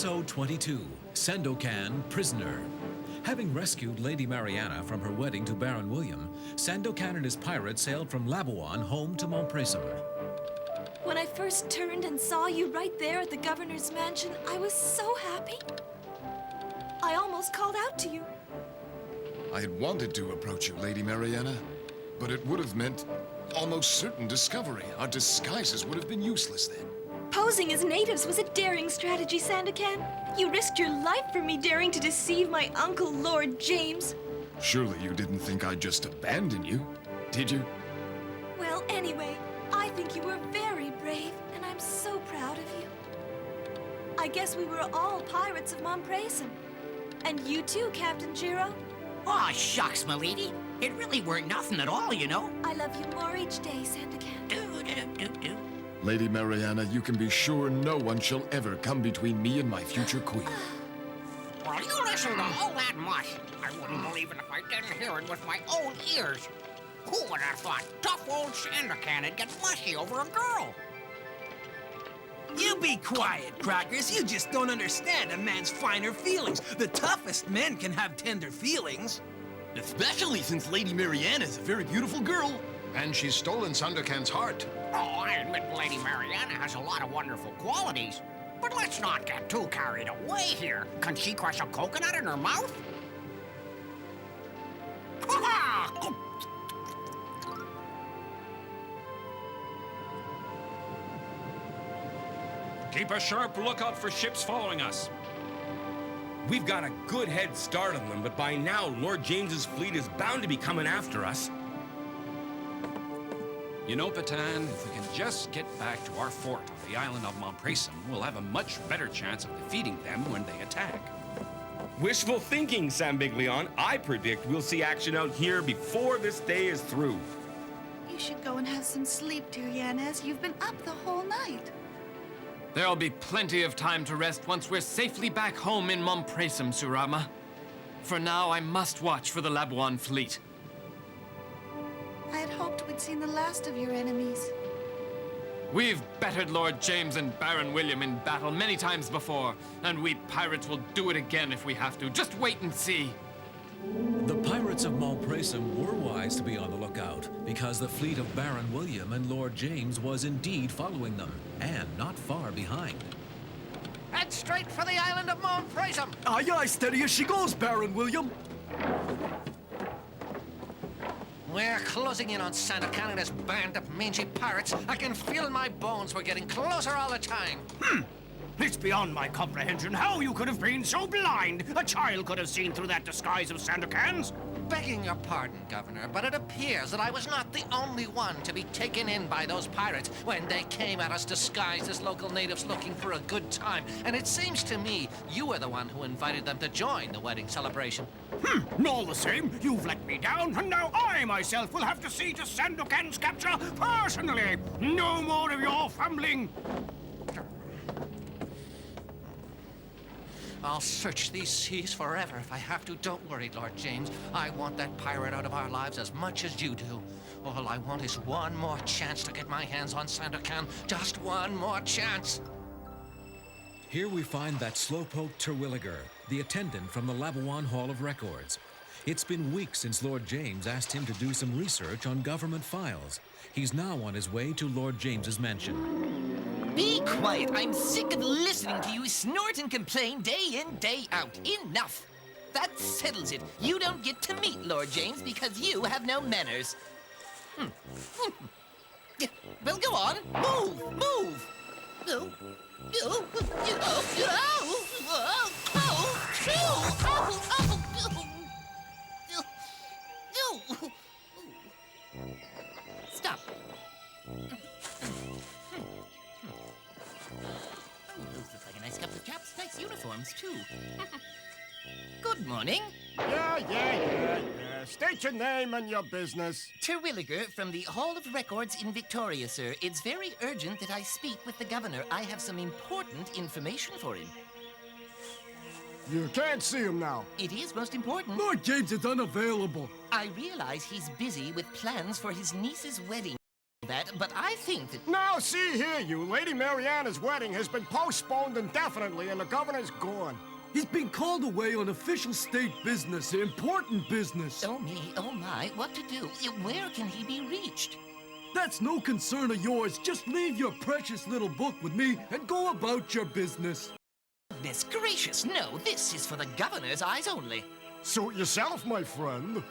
Episode 22, Sandokan, Prisoner. Having rescued Lady Mariana from her wedding to Baron William, Sandokan and his pirates sailed from Labuan home to Montpresum. When I first turned and saw you right there at the governor's mansion, I was so happy. I almost called out to you. I had wanted to approach you, Lady Mariana, but it would have meant almost certain discovery. Our disguises would have been useless then. Posing as natives was a daring strategy, Sandokan. You risked your life for me daring to deceive my uncle, Lord James. Surely you didn't think I'd just abandon you, did you? Well, anyway, I think you were very brave, and I'm so proud of you. I guess we were all pirates of Montpresum. And you too, Captain Giro. Aw, shucks, m'lady. It really weren't nothing at all, you know. I love you more each day, Sandokan. Lady Mariana, you can be sure no one shall ever come between me and my future queen. Well, you listen to all that much. I wouldn't believe it if I didn't hear it with my own ears. Who would have thought tough old Sandokan would get mushy over a girl? You be quiet, Crackers. You just don't understand a man's finer feelings. The toughest men can have tender feelings. Especially since Lady Mariana is a very beautiful girl. And she's stolen Sandokan's heart. Oh, I admit Lady Mariana has a lot of wonderful qualities. But let's not get too carried away here. Can she crush a coconut in her mouth? Ha-ha! Keep a sharp lookout for ships following us. We've got a good head start on them, but by now, Lord James's fleet is bound to be coming after us. You know, Patan, if we can just get back to our fort on the island of Montpresum, we'll have a much better chance of defeating them when they attack. Wishful thinking, Sambiglion. I predict we'll see action out here before this day is through. You should go and have some sleep, dear Yañez. You've been up the whole night. There'll be plenty of time to rest once we're safely back home in Montpresum, Surama. For now, I must watch for the Labuan fleet. I had hoped we'd seen the last of your enemies. We've bettered Lord James and Baron William in battle many times before, and we pirates will do it again if we have to. Just wait and see. The pirates of Montpresum were wise to be on the lookout, because the fleet of Baron William and Lord James was indeed following them, and not far behind. Head straight for the island of Montpresum. Aye, aye, steady as she goes, Baron William. We're closing in on Sandokan and his band of mangy pirates. I can feel in my bones we're getting closer all the time. It's beyond my comprehension how you could have been so blind. A child could have seen through that disguise of Sandokan's. Begging your pardon, Governor, but it appears that I was not the only one to be taken in by those pirates when they came at us disguised as local natives looking for a good time. And it seems to me you were the one who invited them to join the wedding celebration. All the same, you've let me down, and now I myself will have to see to Sandokan's capture personally. No more of your fumbling. I'll search these seas forever if I have to. Don't worry, Lord James. I want that pirate out of our lives as much as you do. All I want is one more chance to get my hands on Sandokan. Just one more chance. Here we find that slowpoke Terwilliger, the attendant from the Labuan Hall of Records. It's been weeks since Lord James asked him to do some research on government files. He's now on his way to Lord James's mansion. Be quiet. I'm sick of listening to you snort and complain day in, day out. Enough. That settles it. You don't get to meet Lord James because you have no manners. Well, go on. Move. Stop. Looks like a nice couple of chaps. Nice uniforms, too. Good morning. Yeah. State your name and your business. Terwilliger from the Hall of Records in Victoria, sir. It's very urgent that I speak with the governor. I have some important information for him. You can't see him now. It is most important. Lord James is unavailable. I realize he's busy with plans for his niece's wedding. that, but I think that... Now, see here, you. Lady Mariana's wedding has been postponed indefinitely, and the governor's gone. He's been called away on official state business, important business. Oh me, oh my, what to do? Where can he be reached? That's no concern of yours. Just leave your precious little book with me and go about your business. Goodness gracious, no, this is for the governor's eyes only. Suit yourself, my friend.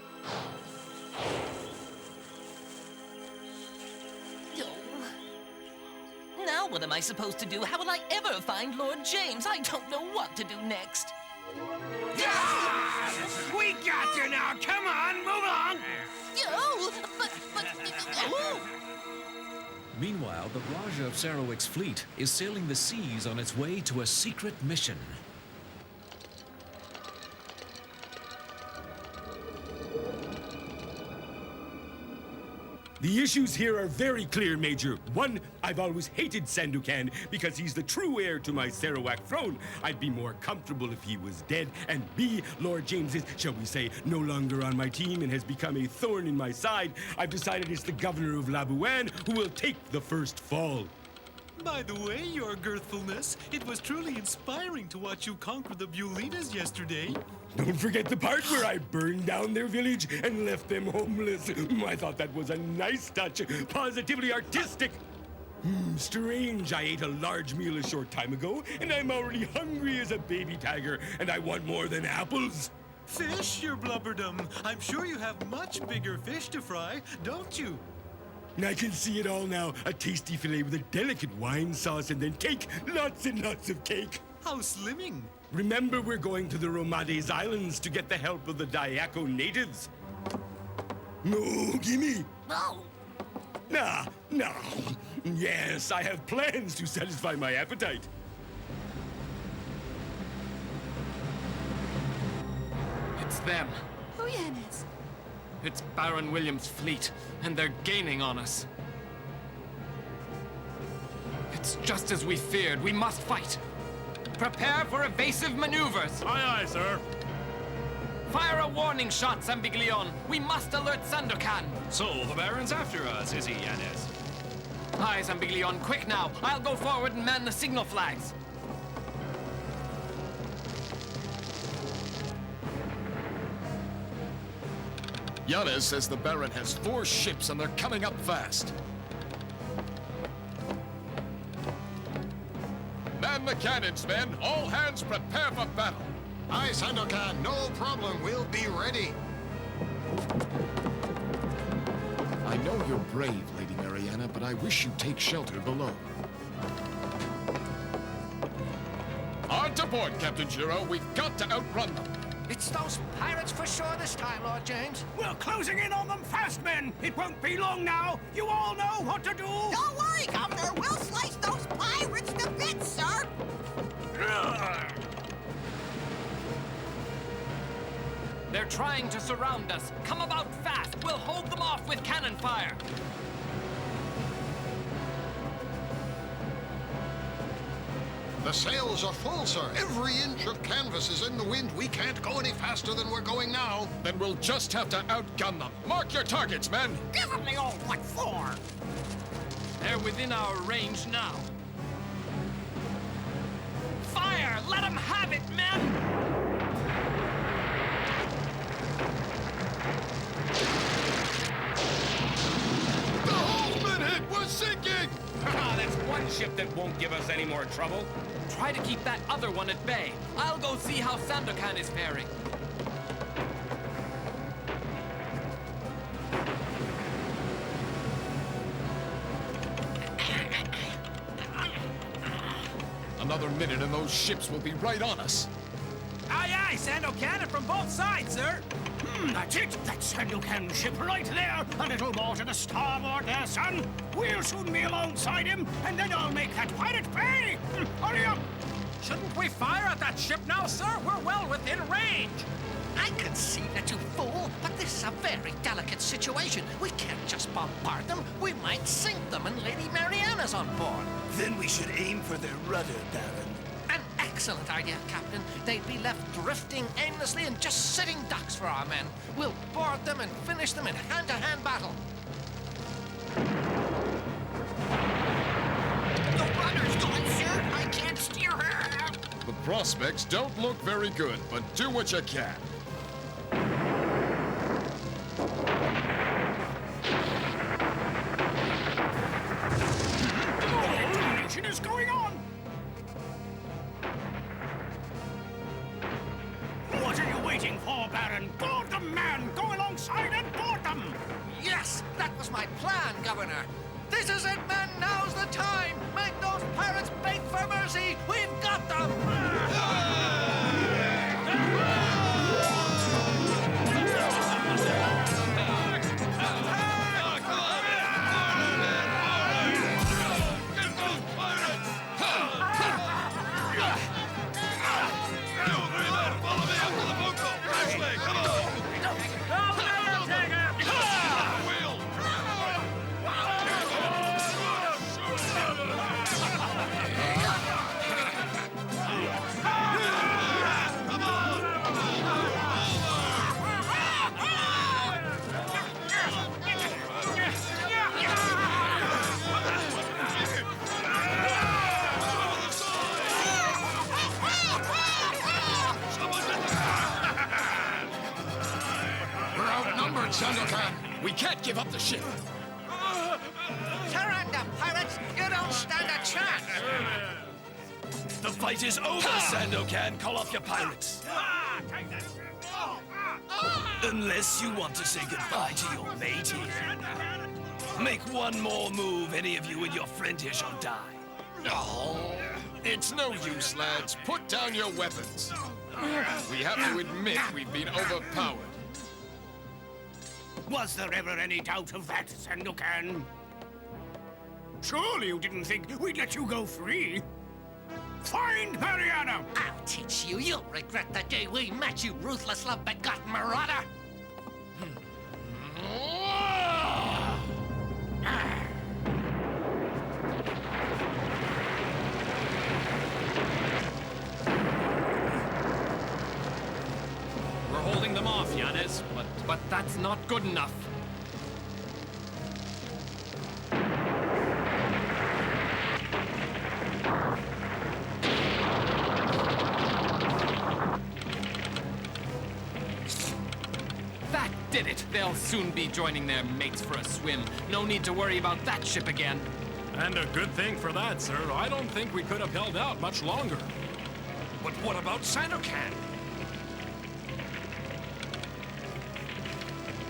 Now what am I supposed to do? How will I ever find Lord James? I don't know what to do next. Yeah! We got you now! Come on, move on! Oh, oh! Meanwhile, the Rajah of Sarawak's fleet is sailing the seas on its way to a secret mission. The issues here are very clear, Major. One, I've always hated Sandokan because he's the true heir to my Sarawak throne. I'd be more comfortable if he was dead. And B, Lord James is, shall we say, no longer on my team and has become a thorn in my side. I've decided it's the governor of Labuan who will take the first fall. By the way, your girthfulness, it was truly inspiring to watch you conquer the Bulinas yesterday. Don't forget the part where I burned down their village and left them homeless. I thought that was a nice touch, positively artistic. Strange, I ate a large meal a short time ago, and I'm already hungry as a baby tiger, and I want more than apples. Fish, your blubberdom. I'm sure you have much bigger fish to fry, don't you? I can see it all now. A tasty fillet with a delicate wine sauce and then cake. Lots and lots of cake. How slimming. Remember, we're going to the Romades Islands to get the help of the Dayaco natives. No, gimme. No. Nah. Yes, I have plans to satisfy my appetite. It's them. Who, Yañez? It's Baron William's fleet, and they're gaining on us. It's just as we feared. We must fight. Prepare for evasive maneuvers. Aye, aye, sir. Fire a warning shot, Sambiglion. We must alert Sandokan. So, the Baron's after us, is he, Yañez? Aye, Sambiglion, quick now. I'll go forward and man the signal flags. Yañez says the Baron has 4 ships and they're coming up fast. Man the cannons, men. All hands prepare for battle. Aye, Sandokan. No problem. We'll be ready. I know you're brave, Lady Mariana, but I wish you'd take shelter below. On to port, Captain Giro. We've got to outrun them. It's those pirates for sure this time, Lord James. We're closing in on them fast, men. It won't be long now. You all know what to do. Don't worry, Governor. We'll slice those pirates to bits, sir. They're trying to surround us. Come about fast. We'll hold them off with cannon fire. The sails are full, sir. Every inch of canvas is in the wind. We can't go any faster than we're going now. Then we'll just have to outgun them. Mark your targets, men. Give them the old what for? They're within our range now. Fire! Let them have it, men! The Holzman hit! We're sinking! That's one ship that won't give us any more trouble. Try to keep that other one at bay. I'll go see how Sandokan is faring. Another minute and those ships will be right on us. Aye, aye, Sandokan, from both sides, sir. That's it. That's Sandokan ship right there. A little more to the starboard there, son. We'll soon be alongside him, and then I'll make that pirate pay. Hurry up. Shouldn't we fire at that ship now, sir? We're well within range. I can see that, you fool, but this is a very delicate situation. We can't just bombard them. We might sink them, and Lady Mariana's on board. Then we should aim for their rudder, Baron. An excellent idea, Captain. They'd be left drifting aimlessly and just sitting ducks for our men. We'll board them and finish them in hand-to-hand battle. Prospects don't look very good, but do what you can. What detonation is going on? What are you waiting for, Baron? Board them, man! Go alongside and board them! Yes, that was my plan, Governor. This is it, men. Now's the time. Make those pirates beg for mercy. We've got them. Sandokan! We can't give up the ship! Surrender, pirates! You don't stand a chance! The fight is over, Sandokan! Call off your pirates! Unless you want to say goodbye to your mate here. Make one more move, any of you and your friend here shall die. Oh, it's no use, lads. Put down your weapons. We have to admit we've been overpowered. Was there ever any doubt of that, Sandokan? Surely you didn't think we'd let you go free? Find Mariana! I'll teach you. You'll regret the day we met, you ruthless, love-begotten marauder! We're holding them off, Yañez, but that's not good enough. That did it! They'll soon be joining their mates for a swim. No need to worry about that ship again. And a good thing for that, sir. I don't think we could have held out much longer. But what about Sandokan?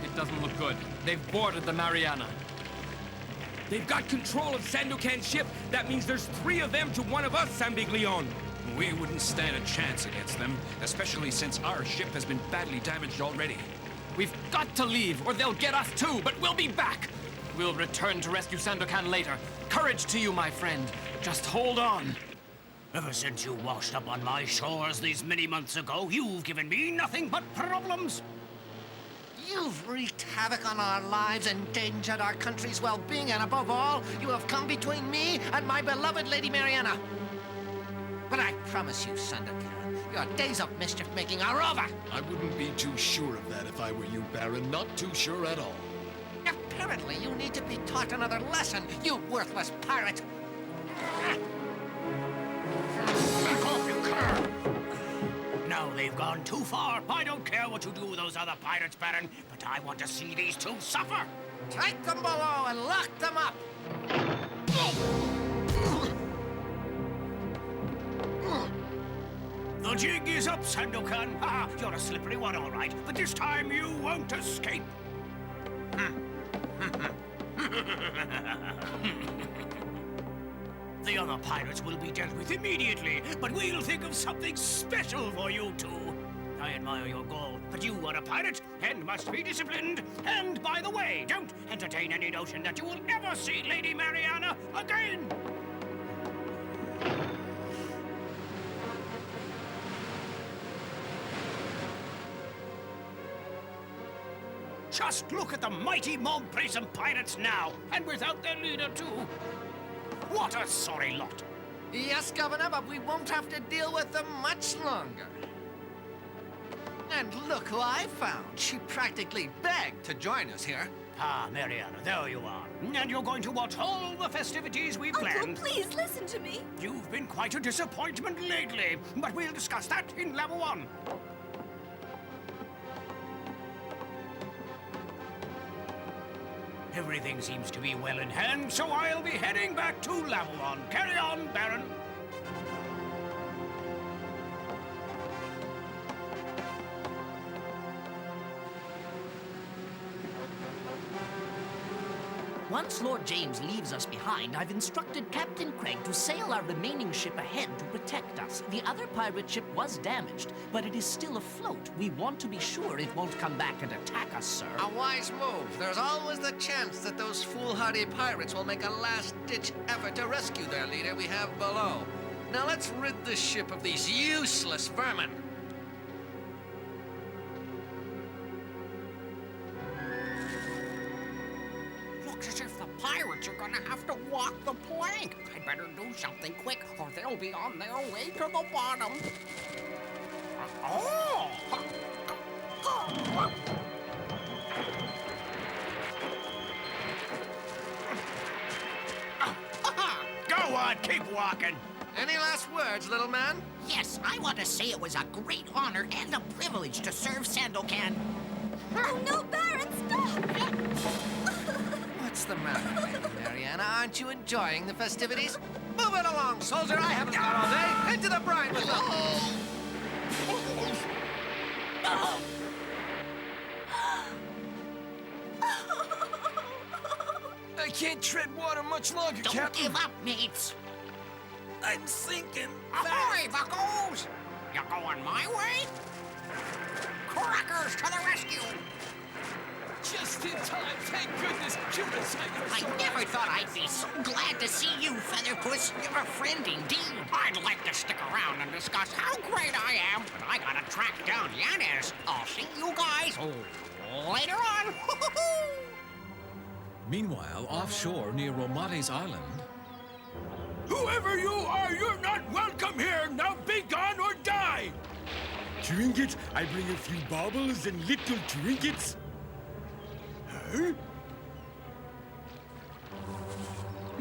It doesn't look good. They've boarded the Mariana. They've got control of Sandokan's ship. That means there's 3 of them to 1 of us, San Big Leon. We wouldn't stand a chance against them, especially since our ship has been badly damaged already. We've got to leave, or they'll get us too, but we'll be back. We'll return to rescue Sandokan later. Courage to you, my friend. Just hold on. Ever since you washed up on my shores these many months ago, you've given me nothing but problems. You've wreaked havoc on our lives, endangered our country's well-being, and above all, you have come between me and my beloved Lady Mariana. But I promise you, Sandokan, your days of mischief-making are over. I wouldn't be too sure of that if I were you, Baron. Not too sure at all. Apparently, you need to be taught another lesson, you worthless pirate. Back off, you cur! Now they've gone too far. I don't care what you do with those other pirates, Baron, but I want to see these 2 suffer. Take them below and lock them up. The jig is up, Sandokan. Ah, you're a slippery one, all right, but this time you won't escape. The other pirates will be dealt with immediately, but we'll think of something special for you 2. I admire your gall, but you are a pirate and must be disciplined. And by the way, don't entertain any notion that you will ever see Lady Mariana again. Just look at the mighty Mompresum pirates now, and without their leader too. What a sorry lot. Yes, Governor, but we won't have to deal with them much longer. And look who I found. She practically begged to join us here. Ah, Mariana, there you are. And you're going to watch all the festivities we've planned. Uncle, please listen to me. You've been quite a disappointment lately, but we'll discuss that in level 1. Everything seems to be well in hand, so I'll be heading back to level 1. Carry on, Baron. Once Lord James leaves us behind, I've instructed Captain Craig to sail our remaining ship ahead to protect us. The other pirate ship was damaged, but it is still afloat. We want to be sure it won't come back and attack us, sir. A wise move. There's always the chance that those foolhardy pirates will make a last-ditch effort to rescue their leader we have below. Now let's rid the ship of these useless vermin. Looks as if the pirates are gonna have to walk the plank. I'd better do something quick, or they'll be on their way to the bottom. Oh! Go on, keep walking. Any last words, little man? Yes, I want to say it was a great honor and a privilege to serve Sandokan. Oh, no, Baron, stop! What's the matter, Lady Mariana? Aren't you enjoying the festivities? Move it along, soldier. I haven't got all day. Into the brine with them. I can't tread water much longer, Don't Captain. give up, mates. I'm sinking. Ahoy, buckos! You going my way? Crackers to the rescue! Just in time, thank goodness. I never thought I'd be so glad to see you, Featherpuss. You're a friend indeed. I'd like to stick around and discuss how great I am, but I gotta track down Yañez. I'll see you guys later on. Meanwhile, offshore near Romate's island, Whoever you are, you're not welcome here! Now be gone or die! Trinkets? I bring a few baubles and little trinkets. Huh?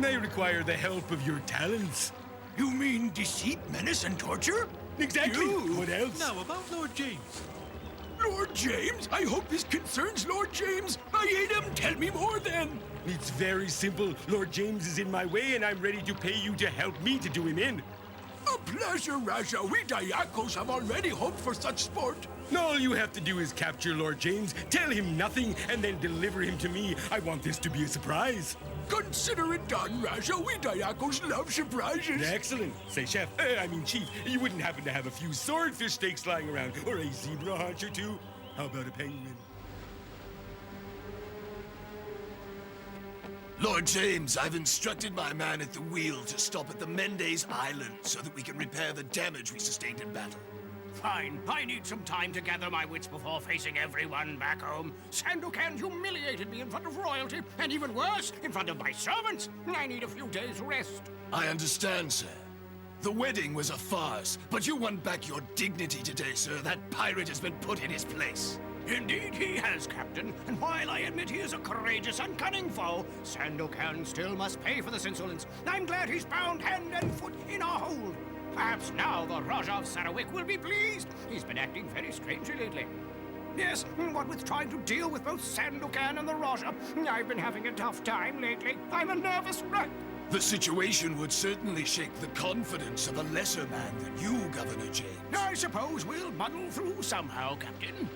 I require the help of your talents. You mean deceit, menace, and torture? Exactly. What else? Now, about Lord James. Lord James? I hope this concerns Lord James. I hate him. Tell me more then. It's very simple. Lord James is in my way, and I'm ready to pay you to help me to do him in. A pleasure, Rajah. We Dayakos have already hoped for such sport. All you have to do is capture Lord James, tell him nothing, and then deliver him to me. I want this to be a surprise. Consider it done, Rajah. We Dayakos love surprises. Excellent. Say, Chef, I mean Chief, you wouldn't happen to have a few swordfish steaks lying around, or a zebra haunch or two? How about a penguin? Lord James, I've instructed my man at the wheel to stop at the Mendes Island so that we can repair the damage we sustained in battle. Fine. I need some time to gather my wits before facing everyone back home. Sandokan humiliated me in front of royalty, and even worse, in front of my servants. I need a few days' rest. I understand, sir. The wedding was a farce, but you won back your dignity today, sir. That pirate has been put in his place. Indeed he has, Captain. And while I admit he is a courageous and cunning foe, Sandokan still must pay for this insolence. I'm glad he's bound hand and foot in our hold. Perhaps now the Rajah of Sarawak will be pleased. He's been acting very strangely lately. Yes, what with trying to deal with both Sandokan and the Rajah, I've been having a tough time lately. I'm a nervous wreck. The situation would certainly shake the confidence of a lesser man than you, Governor James. I suppose we'll muddle through somehow, Captain.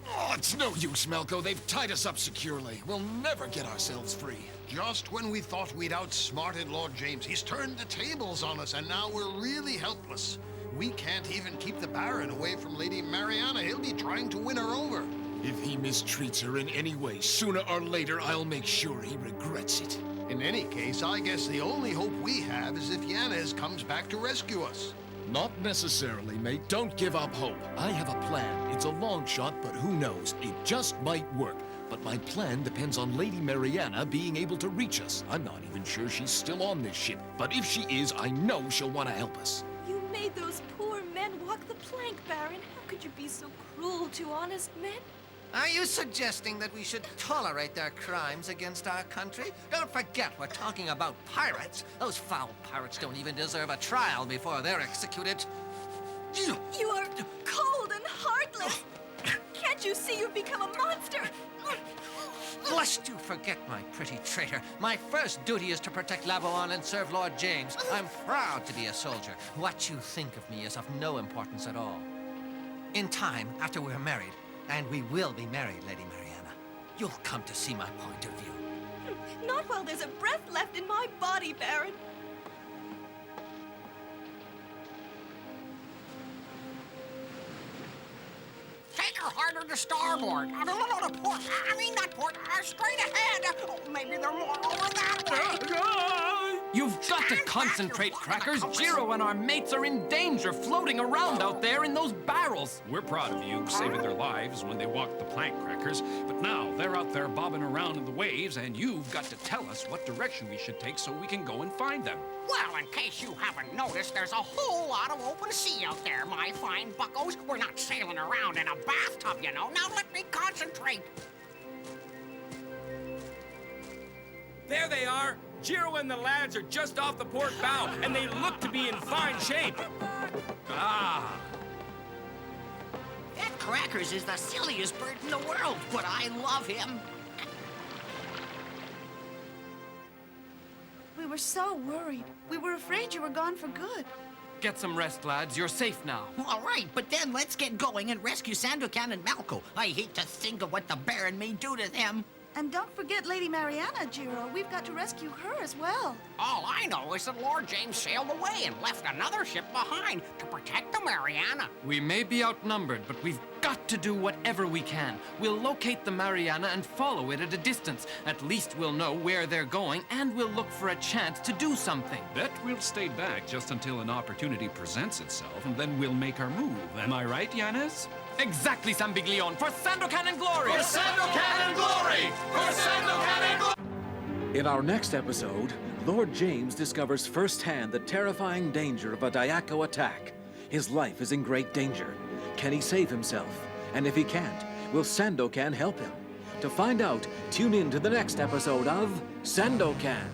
Oh, it's no use, Malco. They've tied us up securely. We'll never get ourselves free. Just when we thought we'd outsmarted Lord James, he's turned the tables on us, and now we're really helpless. We can't even keep the Baron away from Lady Mariana. He'll be trying to win her over. If he mistreats her in any way, sooner or later, I'll make sure he regrets it. In any case, I guess the only hope we have is if Yañez comes back to rescue us. Not necessarily, mate. Don't give up hope. I have a plan. It's a long shot, but who knows? It just might work. But my plan depends on Lady Mariana being able to reach us. I'm not even sure she's still on this ship. But if she is, I know she'll want to help us. You made those poor men walk the plank, Baron. How could you be so cruel to honest men? Are you suggesting that we should tolerate their crimes against our country? Don't forget, we're talking about pirates. Those foul pirates don't even deserve a trial before they're executed. You are cold and heartless. Can't you see you've become a monster? Lest you forget, my pretty traitor, my first duty is to protect Labuan and serve Lord James. I'm proud to be a soldier. What you think of me is of no importance at all. In time, after we're married, and we will be married, Lady Mariana, you'll come to see my point of view. Not while there's a breath left in my body, Baron. Take her harder to starboard. No, to port. I mean, not port. Straight ahead. Oh, maybe they're more over that way. You've got to concentrate, Crackers. Jiro and our mates are in danger floating around out there in those barrels. We're proud of you saving their lives when they walked the plank, Crackers. But now they're out there bobbing around in the waves, and you've got to tell us what direction we should take so we can go and find them. Well, in case you haven't noticed, there's a whole lot of open sea out there, my fine buccos. We're not sailing around in a bathtub, you know. Now let me concentrate. There they are. Jiro and the lads are just off the port bow, and they look to be in fine shape. Ah. That Crackers is the silliest bird in the world, but I love him. We were so worried. We were afraid you were gone for good. Get some rest, lads. You're safe now. All right, but then let's get going and rescue Sandokan and Malco. I hate to think of what the Baron may do to them. And don't forget Lady Mariana, Jiro. We've got to rescue her as well. All I know is that Lord James sailed away and left another ship behind to protect the Mariana. We may be outnumbered, but we've got to do whatever we can. We'll locate the Mariana and follow it at a distance. At least we'll know where they're going, and we'll look for a chance to do something. Bet we'll stay back just until an opportunity presents itself, and then we'll make our move. Am I right, Yañez? Exactly, Sambiglione. For Sandokan and glory! For Sandokan and glory! For Sandokan and glory! In our next episode, Lord James discovers firsthand the terrifying danger of a Dayako attack. His life is in great danger. Can he save himself? And if he can't, will Sandokan help him? To find out, tune in to the next episode of Sandokan.